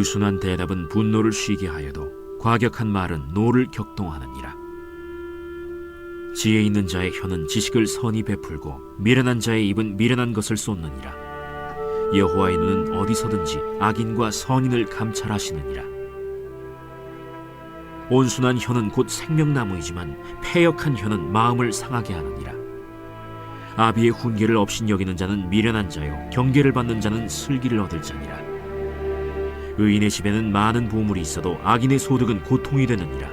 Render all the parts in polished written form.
유순한 대답은 분노를 쉬게 하여도 과격한 말은 노를 격동하느니라. 지혜 있는 자의 혀는 지식을 선히 베풀고 미련한 자의 입은 미련한 것을 쏟느니라. 여호와의 눈은 어디서든지 악인과 선인을 감찰하시느니라. 온순한 혀는 곧 생명나무이지만 패역한 혀는 마음을 상하게 하느니라. 아비의 훈계를 업신여기는 자는 미련한 자요 경계를 받는 자는 슬기를 얻을 자니라. 의인의 집에는 많은 보물이 있어도 악인의 소득은 고통이 되느니라.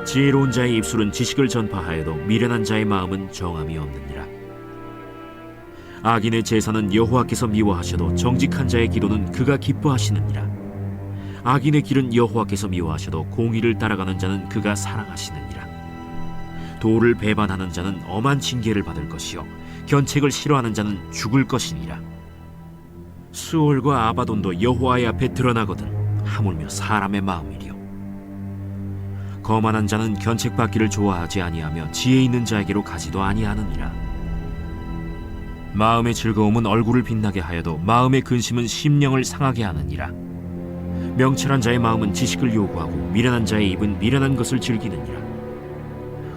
지혜로운 자의 입술은 지식을 전파하여도 미련한 자의 마음은 정함이 없느니라. 악인의 제사는 여호와께서 미워하셔도 정직한 자의 기도는 그가 기뻐하시느니라. 악인의 길은 여호와께서 미워하셔도 공의를 따라가는 자는 그가 사랑하시느니라. 도를 배반하는 자는 엄한 징계를 받을 것이요 견책을 싫어하는 자는 죽을 것이니라. 수올과 아바돈도 여호와의 앞에 드러나거든 하물며 사람의 마음이리요. 거만한 자는 견책받기를 좋아하지 아니하며 지혜 있는 자에게로 가지도 아니하느니라. 마음의 즐거움은 얼굴을 빛나게 하여도 마음의 근심은 심령을 상하게 하느니라. 명철한 자의 마음은 지식을 요구하고 미련한 자의 입은 미련한 것을 즐기느니라.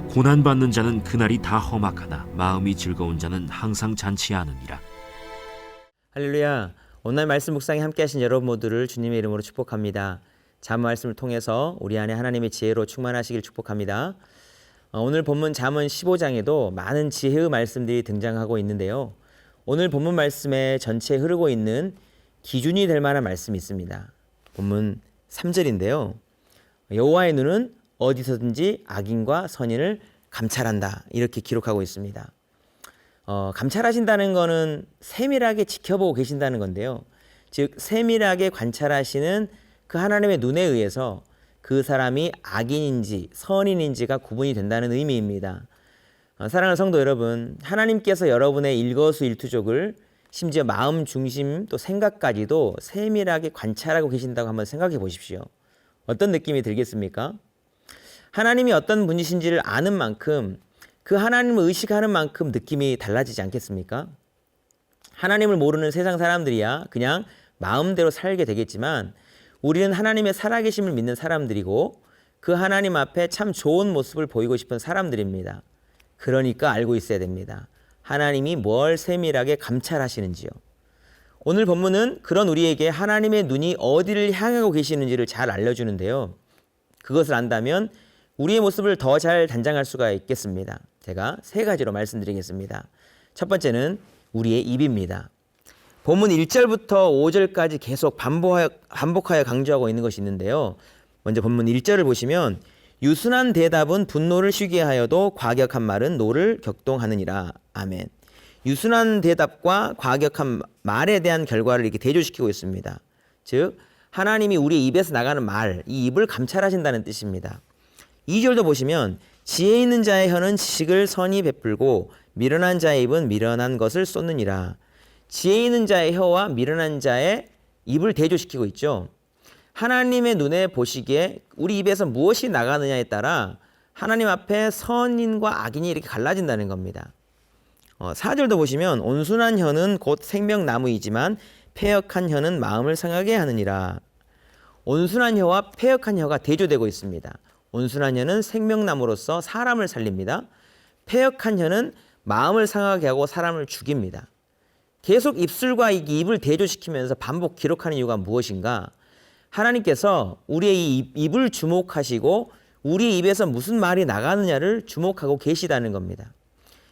고난받는 자는 그날이 다 험악하나 마음이 즐거운 자는 항상 잔치하느니라. 할렐루야. 오늘 말씀 묵상에 함께 하신 여러분 모두를 주님의 이름으로 축복합니다. 잠언 말씀을 통해서 우리 안에 하나님의 지혜로 충만하시길 축복합니다. 오늘 본문 잠언 15장에도 많은 지혜의 말씀들이 등장하고 있는데요. 오늘 본문 말씀에 전체에 흐르고 있는 기준이 될 만한 말씀이 있습니다. 본문 3절인데요. 여호와의 눈은 어디서든지 악인과 선인을 감찰한다. 이렇게 기록하고 있습니다. 감찰하신다는 것은 세밀하게 지켜보고 계신다는 건데요. 즉 세밀하게 관찰하시는 그 하나님의 눈에 의해서 그 사람이 악인인지 선인인지가 구분이 된다는 의미입니다. 사랑하는 성도 여러분, 하나님께서 여러분의 일거수일투족을 심지어 마음 중심 또 생각까지도 세밀하게 관찰하고 계신다고 한번 생각해 보십시오. 어떤 느낌이 들겠습니까? 하나님이 어떤 분이신지를 아는 만큼 그 하나님을 의식하는 만큼 느낌이 달라지지 않겠습니까? 하나님을 모르는 세상 사람들이야 그냥 마음대로 살게 되겠지만 우리는 하나님의 살아계심을 믿는 사람들이고 그 하나님 앞에 참 좋은 모습을 보이고 싶은 사람들입니다. 그러니까 알고 있어야 됩니다. 하나님이 뭘 세밀하게 감찰하시는지요. 오늘 본문은 그런 우리에게 하나님의 눈이 어디를 향하고 계시는지를 잘 알려주는데요. 그것을 안다면 우리의 모습을 더 잘 단장할 수가 있겠습니다. 제가 세 가지로 말씀드리겠습니다. 첫 번째는 우리의 입입니다. 본문 1절부터 5절까지 계속 반복하여 강조하고 있는 것이 있는데요. 먼저 본문 1절을 보시면 유순한 대답은 분노를 쉬게 하여도 과격한 말은 노를 격동하느니라. 아멘. 유순한 대답과 과격한 말에 대한 결과를 이렇게 대조시키고 있습니다. 즉 하나님이 우리의 입에서 나가는 말, 이 입을 감찰하신다는 뜻입니다. 2절도 보시면 지혜 있는 자의 혀는 지식을 선히 베풀고 미련한 자의 입은 미련한 것을 쏟느니라. 지혜 있는 자의 혀와 미련한 자의 입을 대조시키고 있죠. 하나님의 눈에 보시기에 우리 입에서 무엇이 나가느냐에 따라 하나님 앞에 선인과 악인이 이렇게 갈라진다는 겁니다. 4절도 보시면 온순한 혀는 곧 생명나무이지만 패역한 혀는 마음을 상하게 하느니라. 온순한 혀와 패역한 혀가 대조되고 있습니다. 온순한 혀는 생명나무로서 사람을 살립니다. 패역한 혀는 마음을 상하게 하고 사람을 죽입니다. 계속 입술과 입을 대조시키면서 반복 기록하는 이유가 무엇인가? 하나님께서 우리의 이 입을 주목하시고 우리 입에서 무슨 말이 나가느냐를 주목하고 계시다는 겁니다.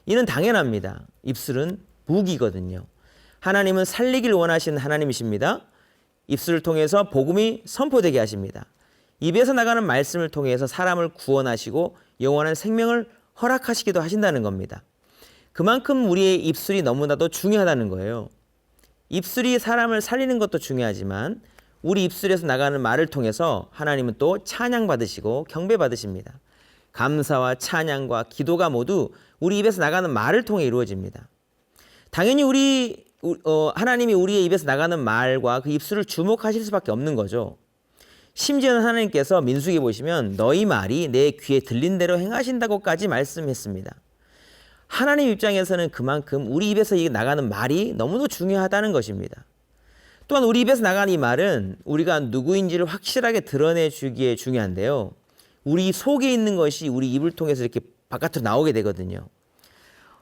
이는 당연합니다. 입술은 무기거든요. 하나님은 살리길 원하시는 하나님이십니다. 입술을 통해서 복음이 선포되게 하십니다. 입에서 나가는 말씀을 통해서 사람을 구원하시고 영원한 생명을 허락하시기도 하신다는 겁니다. 그만큼 우리의 입술이 너무나도 중요하다는 거예요. 입술이 사람을 살리는 것도 중요하지만 우리 입술에서 나가는 말을 통해서 하나님은 또 찬양받으시고 경배받으십니다. 감사와 찬양과 기도가 모두 우리 입에서 나가는 말을 통해 이루어집니다. 당연히 하나님이 우리의 입에서 나가는 말과 그 입술을 주목하실 수밖에 없는 거죠. 심지어는 하나님께서 민수기 보시면 너희 말이 내 귀에 들린 대로 행하신다고까지 말씀했습니다. 하나님 입장에서는 그만큼 우리 입에서 나가는 말이 너무도 중요하다는 것입니다. 또한 우리 입에서 나가는 이 말은 우리가 누구인지를 확실하게 드러내주기에 중요한데요. 우리 속에 있는 것이 우리 입을 통해서 이렇게 바깥으로 나오게 되거든요.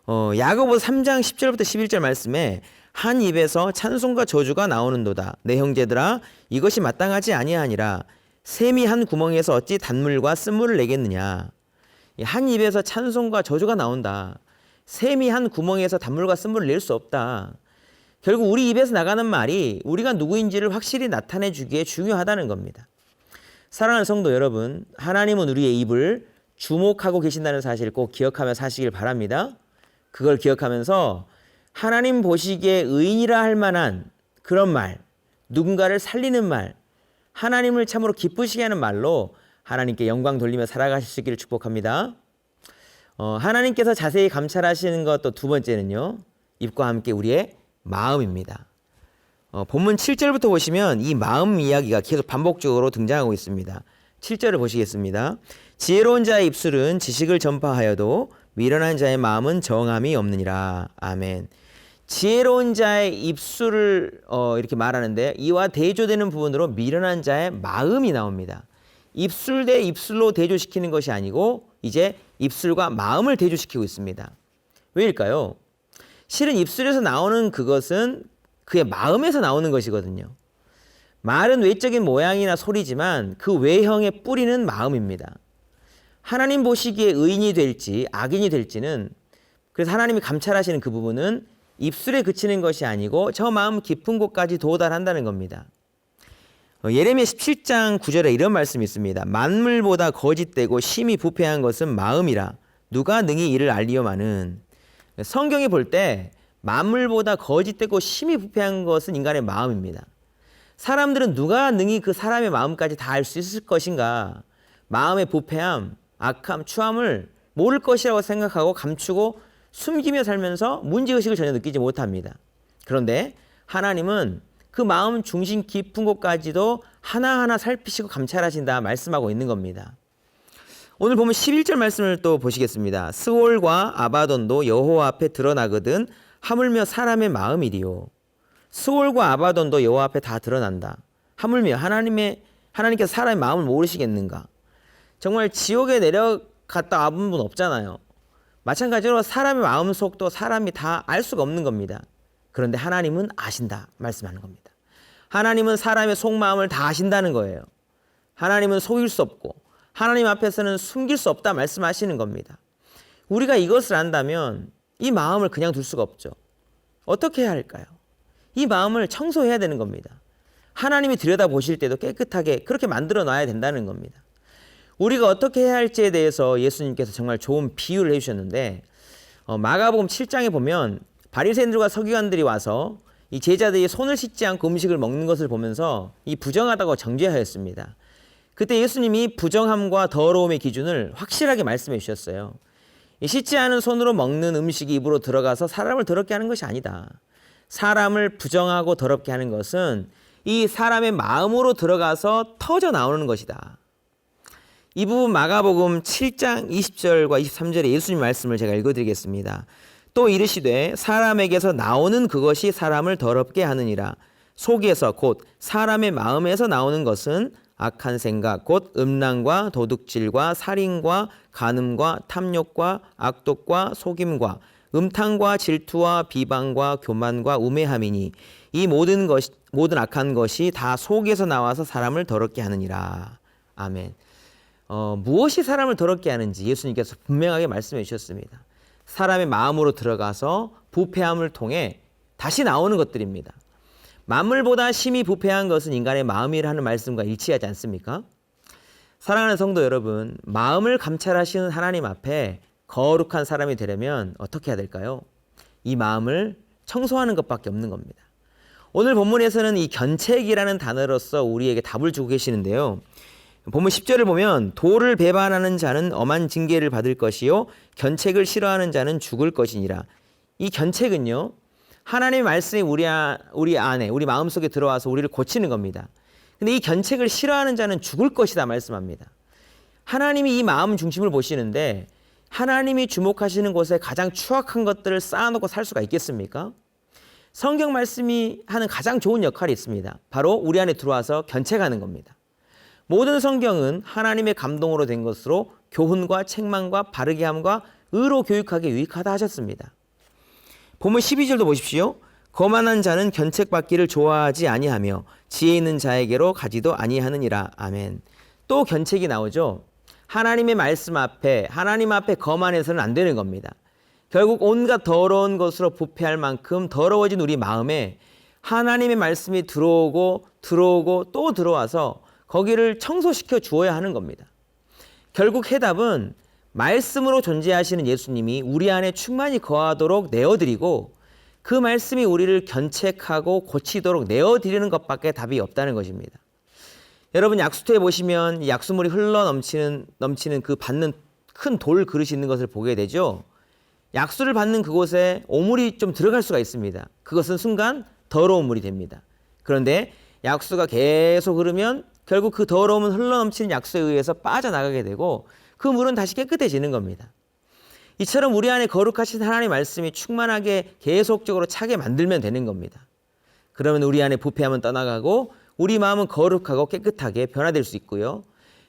야고보서 3장 10절부터 11절 말씀에 한 입에서 찬송과 저주가 나오는도다. 내 형제들아 이것이 마땅하지 아니하니라. 샘이 한 구멍에서 어찌 단물과 쓴물을 내겠느냐. 한 입에서 찬송과 저주가 나온다. 샘이 한 구멍에서 단물과 쓴물을 낼 수 없다. 결국 우리 입에서 나가는 말이 우리가 누구인지를 확실히 나타내 주기에 중요하다는 겁니다. 사랑하는 성도 여러분, 하나님은 우리의 입을 주목하고 계신다는 사실을 꼭 기억하며 사시길 바랍니다. 그걸 기억하면서 하나님 보시기에 의인이라 할 만한 그런 말, 누군가를 살리는 말, 하나님을 참으로 기쁘시게 하는 말로 하나님께 영광 돌리며 살아가실 수 있기를 축복합니다. 하나님께서 자세히 감찰하시는 것 또 두 번째는요, 입과 함께 우리의 마음입니다. 본문 7절부터 보시면 이 마음 이야기가 계속 반복적으로 등장하고 있습니다. 7절을 보시겠습니다. 지혜로운 자의 입술은 지식을 전파하여도 미련한 자의 마음은 정함이 없느니라. 아멘. 지혜로운 자의 입술을 이렇게 말하는데 이와 대조되는 부분으로 미련한 자의 마음이 나옵니다. 입술 대 입술로 대조시키는 것이 아니고 이제 입술과 마음을 대조시키고 있습니다. 왜일까요? 실은 입술에서 나오는 그것은 그의 마음에서 나오는 것이거든요. 말은 외적인 모양이나 소리지만 그 외형의 뿌리는 마음입니다. 하나님 보시기에 의인이 될지 악인이 될지는, 그래서 하나님이 감찰하시는 그 부분은 입술에 그치는 것이 아니고 저 마음 깊은 곳까지 도달한다는 겁니다. 예레미야 17장 9절에 이런 말씀이 있습니다. 만물보다 거짓되고 심히 부패한 것은 마음이라 누가 능히 이를 알리오마는. 성경에 볼 때 만물보다 거짓되고 심히 부패한 것은 인간의 마음입니다. 사람들은 누가 능히 그 사람의 마음까지 다 알 수 있을 것인가. 마음의 부패함, 악함, 추함을 모를 것이라고 생각하고 감추고 숨기며 살면서 문제의식을 전혀 느끼지 못합니다. 그런데 하나님은 그 마음 중심 깊은 곳까지도 하나하나 살피시고 감찰하신다 말씀하고 있는 겁니다. 오늘 보면 11절 말씀을 또 보시겠습니다. 스올과 아바돈도 여호와 앞에 드러나거든 하물며 사람의 마음이리요. 스올과 아바돈도 여호와 앞에 다 드러난다. 하물며 하나님께서 사람의 마음을 모르시겠는가. 정말 지옥에 내려갔다 와본 분 없잖아요. 마찬가지로 사람의 마음속도 사람이 다 알 수가 없는 겁니다. 그런데 하나님은 아신다 말씀하는 겁니다. 하나님은 사람의 속마음을 다 아신다는 거예요. 하나님은 속일 수 없고 하나님 앞에서는 숨길 수 없다 말씀하시는 겁니다. 우리가 이것을 안다면 이 마음을 그냥 둘 수가 없죠. 어떻게 해야 할까요? 이 마음을 청소해야 되는 겁니다. 하나님이 들여다보실 때도 깨끗하게 그렇게 만들어 놔야 된다는 겁니다. 우리가 어떻게 해야 할지에 대해서 예수님께서 정말 좋은 비유를 해주셨는데, 마가복음 7장에 보면 바리새인들과 서기관들이 와서 이 제자들이 손을 씻지 않고 음식을 먹는 것을 보면서 이 부정하다고 정죄하였습니다. 그때 예수님이 부정함과 더러움의 기준을 확실하게 말씀해 주셨어요. 씻지 않은 손으로 먹는 음식이 입으로 들어가서 사람을 더럽게 하는 것이 아니다. 사람을 부정하고 더럽게 하는 것은 이 사람의 마음으로 들어가서 터져 나오는 것이다. 이 부분 마가복음 7장 20절과 23절의 예수님 말씀을 제가 읽어드리겠습니다. 또 이르시되 사람에게서 나오는 그것이 사람을 더럽게 하느니라. 속에서 곧 사람의 마음에서 나오는 것은 악한 생각 곧 음란과 도둑질과 살인과 간음과 탐욕과 악독과 속임과 음탕과 질투와 비방과 교만과 우매함이니 이 모든 악한 것이 다 속에서 나와서 사람을 더럽게 하느니라. 아멘. 무엇이 사람을 더럽게 하는지 예수님께서 분명하게 말씀해 주셨습니다. 사람의 마음으로 들어가서 부패함을 통해 다시 나오는 것들입니다. 만물보다 심히 부패한 것은 인간의 마음이라는 말씀과 일치하지 않습니까? 사랑하는 성도 여러분, 마음을 감찰하시는 하나님 앞에 거룩한 사람이 되려면 어떻게 해야 될까요? 이 마음을 청소하는 것밖에 없는 겁니다. 오늘 본문에서는 이 견책이라는 단어로서 우리에게 답을 주고 계시는데요. 본문 10절을 보면 도를 배반하는 자는 엄한 징계를 받을 것이요 견책을 싫어하는 자는 죽을 것이니라. 이 견책은요, 하나님의 말씀이 우리 안에 우리 마음속에 들어와서 우리를 고치는 겁니다. 근데 이 견책을 싫어하는 자는 죽을 것이다 말씀합니다. 하나님이 이 마음 중심을 보시는데 하나님이 주목하시는 곳에 가장 추악한 것들을 쌓아놓고 살 수가 있겠습니까? 성경 말씀이 하는 가장 좋은 역할이 있습니다. 바로 우리 안에 들어와서 견책하는 겁니다. 모든 성경은 하나님의 감동으로 된 것으로 교훈과 책망과 바르게 함과 의로 교육하기 유익하다 하셨습니다. 본문 12절도 보십시오. 거만한 자는 견책받기를 좋아하지 아니하며 지혜 있는 자에게로 가지도 아니하느니라. 아멘. 또 견책이 나오죠. 하나님의 말씀 앞에, 하나님 앞에 거만해서는 안 되는 겁니다. 결국 온갖 더러운 것으로 부패할 만큼 더러워진 우리 마음에 하나님의 말씀이 들어오고 또 들어와서 거기를 청소시켜 주어야 하는 겁니다. 결국 해답은 말씀으로 존재하시는 예수님이 우리 안에 충만히 거하도록 내어드리고 그 말씀이 우리를 견책하고 고치도록 내어드리는 것밖에 답이 없다는 것입니다. 여러분 약수터에 보시면 약수물이 흘러 넘치는 그 받는 큰 돌 그릇이 있는 것을 보게 되죠. 약수를 받는 그곳에 오물이 좀 들어갈 수가 있습니다. 그것은 순간 더러운 물이 됩니다. 그런데 약수가 계속 흐르면 결국 그 더러움은 흘러 넘치는 약수에 의해서 빠져나가게 되고 그 물은 다시 깨끗해지는 겁니다. 이처럼 우리 안에 거룩하신 하나님의 말씀이 충만하게 계속적으로 차게 만들면 되는 겁니다. 그러면 우리 안에 부패함은 떠나가고 우리 마음은 거룩하고 깨끗하게 변화될 수 있고요.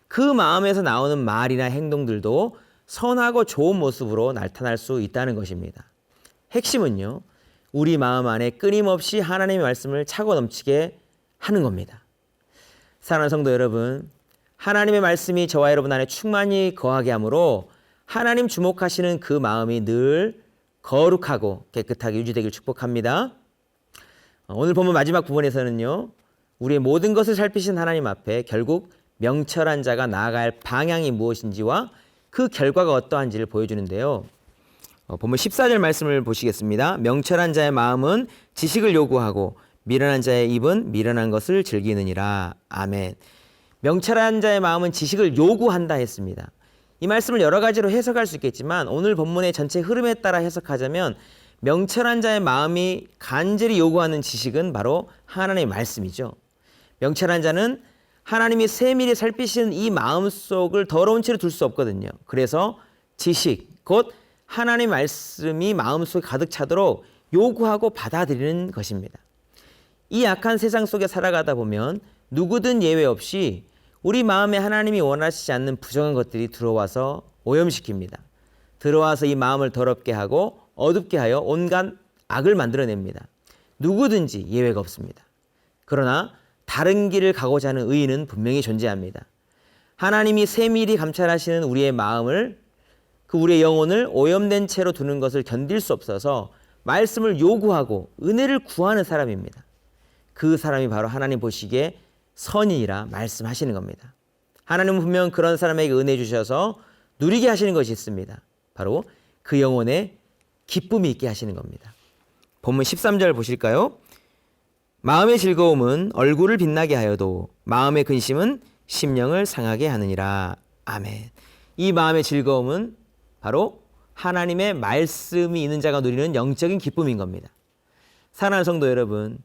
그 마음에서 나오는 말이나 행동들도 선하고 좋은 모습으로 나타날 수 있다는 것입니다. 핵심은요, 우리 마음 안에 끊임없이 하나님의 말씀을 차고 넘치게 하는 겁니다. 사랑하는 성도 여러분, 하나님의 말씀이 저와 여러분 안에 충만히 거하게 하므로 하나님 주목하시는 그 마음이 늘 거룩하고 깨끗하게 유지되길 축복합니다. 오늘 본문 마지막 부분에서는요, 우리의 모든 것을 살피신 하나님 앞에 결국 명철한 자가 나아갈 방향이 무엇인지와 그 결과가 어떠한지를 보여주는데요. 본문 14절 말씀을 보시겠습니다. 명철한 자의 마음은 지식을 요구하고 미련한 자의 입은 미련한 것을 즐기느니라. 아멘. 명철한 자의 마음은 지식을 요구한다 했습니다. 이 말씀을 여러 가지로 해석할 수 있겠지만 오늘 본문의 전체 흐름에 따라 해석하자면 명철한 자의 마음이 간절히 요구하는 지식은 바로 하나님의 말씀이죠. 명철한 자는 하나님이 세밀히 살피시는 이 마음속을 더러운 채로 둘 수 없거든요. 그래서 지식, 곧 하나님의 말씀이 마음속에 가득 차도록 요구하고 받아들이는 것입니다. 이 악한 세상 속에 살아가다 보면 누구든 예외 없이 우리 마음에 하나님이 원하시지 않는 부정한 것들이 들어와서 오염시킵니다. 들어와서 이 마음을 더럽게 하고 어둡게 하여 온갖 악을 만들어냅니다. 누구든지 예외가 없습니다. 그러나 다른 길을 가고자 하는 의인은 분명히 존재합니다. 하나님이 세밀히 감찰하시는 우리의 마음을, 우리의 영혼을 오염된 채로 두는 것을 견딜 수 없어서 말씀을 요구하고 은혜를 구하는 사람입니다. 그 사람이 바로 하나님 보시기에 선인이라 말씀하시는 겁니다. 하나님은 분명 그런 사람에게 은혜 주셔서 누리게 하시는 것이 있습니다. 바로 그 영혼에 기쁨이 있게 하시는 겁니다. 본문 13절 보실까요? 마음의 즐거움은 얼굴을 빛나게 하여도 마음의 근심은 심령을 상하게 하느니라. 아멘. 이 마음의 즐거움은 바로 하나님의 말씀이 있는 자가 누리는 영적인 기쁨인 겁니다. 사랑하는 성도 여러분,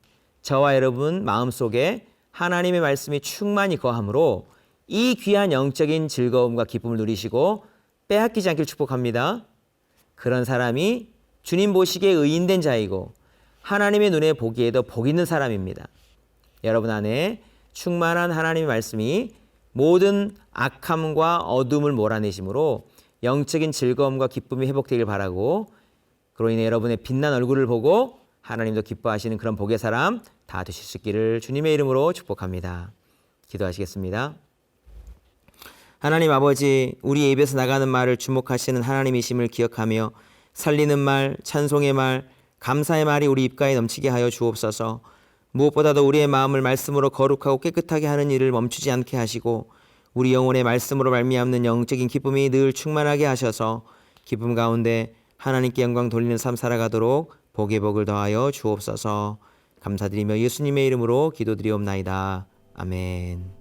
저와 여러분 마음속에 하나님의 말씀이 충만히 거하므로 이 귀한 영적인 즐거움과 기쁨을 누리시고 빼앗기지 않길 축복합니다. 그런 사람이 주님 보시기에 의인된 자이고 하나님의 눈에 보기에도 복 있는 사람입니다. 여러분 안에 충만한 하나님의 말씀이 모든 악함과 어둠을 몰아내심으로 영적인 즐거움과 기쁨이 회복되길 바라고, 그로 인해 여러분의 빛난 얼굴을 보고 하나님도 기뻐하시는 그런 복의 사람 다 되실 수 있기를 주님의 이름으로 축복합니다. 기도하시겠습니다. 하나님 아버지, 우리의 입에서 나가는 말을 주목하시는 하나님이심을 기억하며 살리는 말, 찬송의 말, 감사의 말이 우리 입가에 넘치게 하여 주옵소서. 무엇보다도 우리의 마음을 말씀으로 거룩하고 깨끗하게 하는 일을 멈추지 않게 하시고 우리 영혼의 말씀으로 말미암는 영적인 기쁨이 늘 충만하게 하셔서 기쁨 가운데 하나님께 영광 돌리는 삶 살아가도록 복의 복을 더하여 주옵소서. 감사드리며 예수님의 이름으로 기도드리옵나이다. 아멘.